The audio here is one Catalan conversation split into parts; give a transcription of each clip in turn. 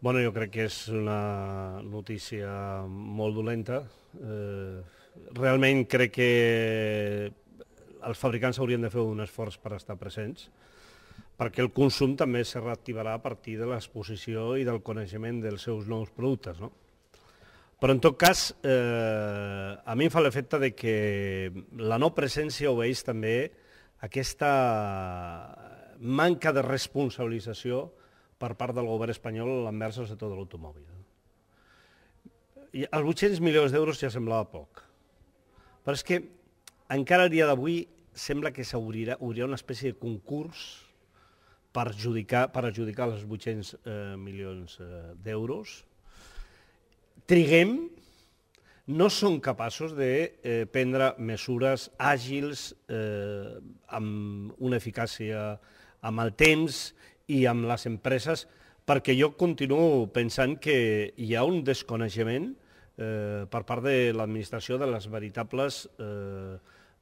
Bueno, jo crec que és una notícia molt dolenta. Realment crec que els fabricants haurien de fer un esforç per estar presents, perquè el consum també se reactivarà a partir de l'exposició i del coneixement dels seus nous productes, no? Però en tot cas, a mi em fa l'efecte de que la no presència obeeix també aquesta manca de responsabilització per part del govern espanyol envers el sector de l'automòbil. Els 800 milions d'euros ja semblava poc, però és que encara el dia d'avui sembla que s'obrirà una espècie de concurs per adjudicar els 800 milions d'euros. Triguem, no són capaços de prendre mesures àgils, amb una eficàcia amb el temps i amb les empreses, perquè jo continuo pensant que hi ha un desconeixement per part de l'administració de les veritables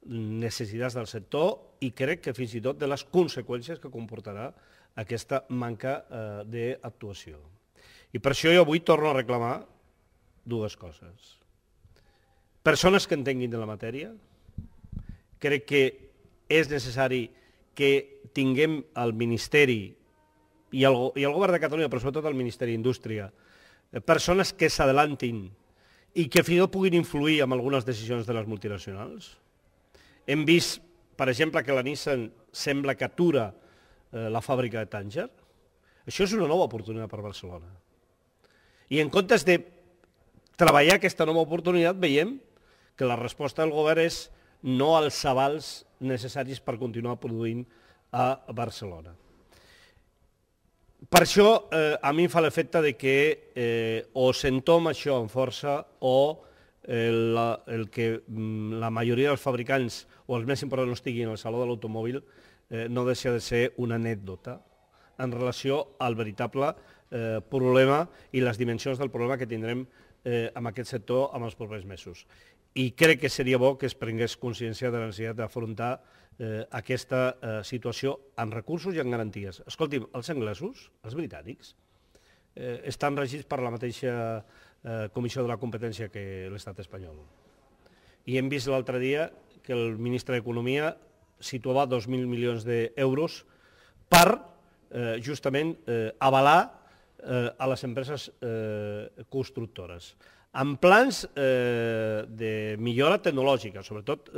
necessitats del sector i crec que fins i tot de les conseqüències que comportarà aquesta manca d'actuació. I per això jo avui torno a reclamar dues coses. Persones que entenguin de la matèria. Crec que és necessari que tinguem el Ministeri i el govern de Catalunya, però sobretot el Ministeri d'Indústria, persones que s'adelantin i que fins i tot puguin influir en algunes decisions de les multinacionals. Hem vist, per exemple, que la Nissan sembla que atura la fàbrica de Tànger. Això és una nova oportunitat per Barcelona. I en comptes de treballar aquesta nova oportunitat, veiem que la resposta del govern és no als avals necessaris per continuar produint a Barcelona. Per això a mi em fa l'efecte que o s'entoma això amb força o el que la majoria dels fabricants o els més importants no estiguin al Saló de l'Automòbil no deixa de ser una anècdota en relació al veritable problema i les dimensions del problema que tindrem amb aquest sector en els propers mesos. I crec que seria bo que es prengués consciència de la necessitat d'afrontar aquesta situació amb recursos i amb garanties. Escolti'm, els anglesos, els britànics, estan regits per la mateixa Comissió de la Competència que l'estat espanyol. I hem vist l'altre dia que el ministre d'Economia situava 2.000 milions d'euros per justament avalar a les empreses constructores, amb plans de millora tecnològica, sobretot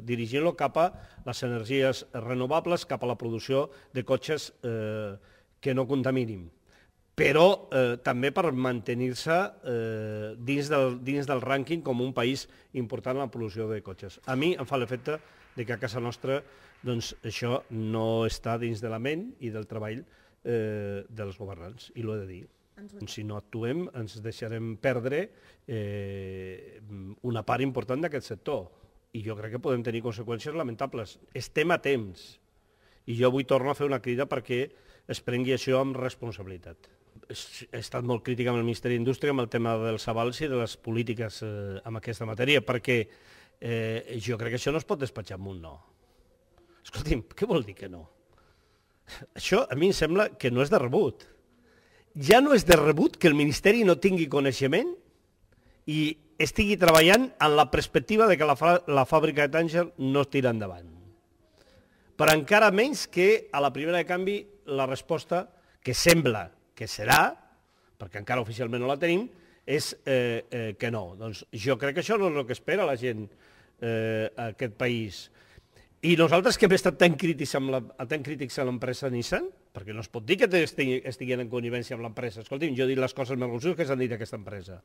dirigint-lo cap a les energies renovables, cap a la producció de cotxes que no contaminin, però també per mantenir-se dins del rànquing com un país important en la producció de cotxes. A mi em fa l'efecte que a casa nostra això no està dins de la ment i del treball dels governants, i l'ho he de dir. Si no actuem, ens deixarem perdre una part important d'aquest sector. I jo crec que podem tenir conseqüències lamentables. Estem a temps. I jo avui torno a fer una crida perquè es prengui això amb responsabilitat. He estat molt crític amb el Ministeri d'Indústria amb el tema dels avals i de les polítiques en aquesta matèria, perquè jo crec que això no es pot despatxar amb un no. Escolti'm, què vol dir que no? Això a mi em sembla que no és de rebut. Ja no és de rebut que el Ministeri no tingui coneixement i estigui treballant en la perspectiva de que la fàbrica de Tànger no tira endavant. Però encara menys que a la primera de canvi la resposta, que sembla que serà, perquè encara oficialment no la tenim, és que no. Doncs jo crec que això no és el que espera la gent a aquest país. I nosaltres que hem estat tan crítics amb l'empresa Nissan, perquè no es pot dir que estiguin en connivència amb l'empresa. Escolti'm, jo he dit les coses més gruixudes que s'han dit d'aquesta empresa.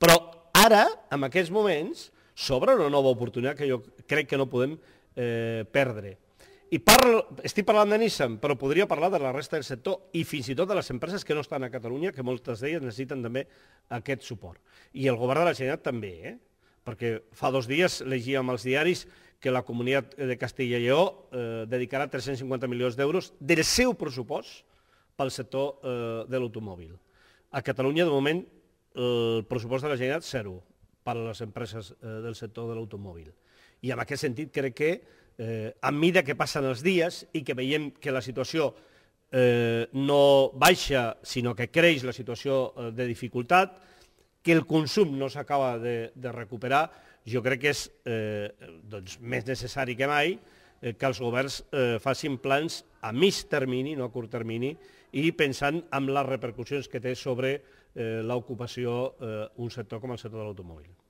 Però ara, en aquests moments, s'obre una nova oportunitat que jo crec que no podem perdre. I estic parlant de Nissan, però podria parlar de la resta del sector i fins i tot de les empreses que no estan a Catalunya, que moltes d'elles necessiten també aquest suport. I el govern de la Generalitat també, perquè fa 2 dies llegíem als diaris que la Comunitat de Castilla i Lleó dedicarà 350 milions d'euros del seu pressupost pel sector de l'automòbil. A Catalunya, de moment, el pressupost de la Generalitat, 0 per a les empreses del sector de l'automòbil. I en aquest sentit crec que, a mesura que passen els dies i que veiem que la situació no baixa, sinó que creix la situació de dificultat, que el consum no s'acaba de recuperar, jo crec que és més necessari que mai que els governs facin plans a mig termini, no a curt termini, i pensant en les repercussions que té sobre l'ocupació un sector com el sector de l'automòbil.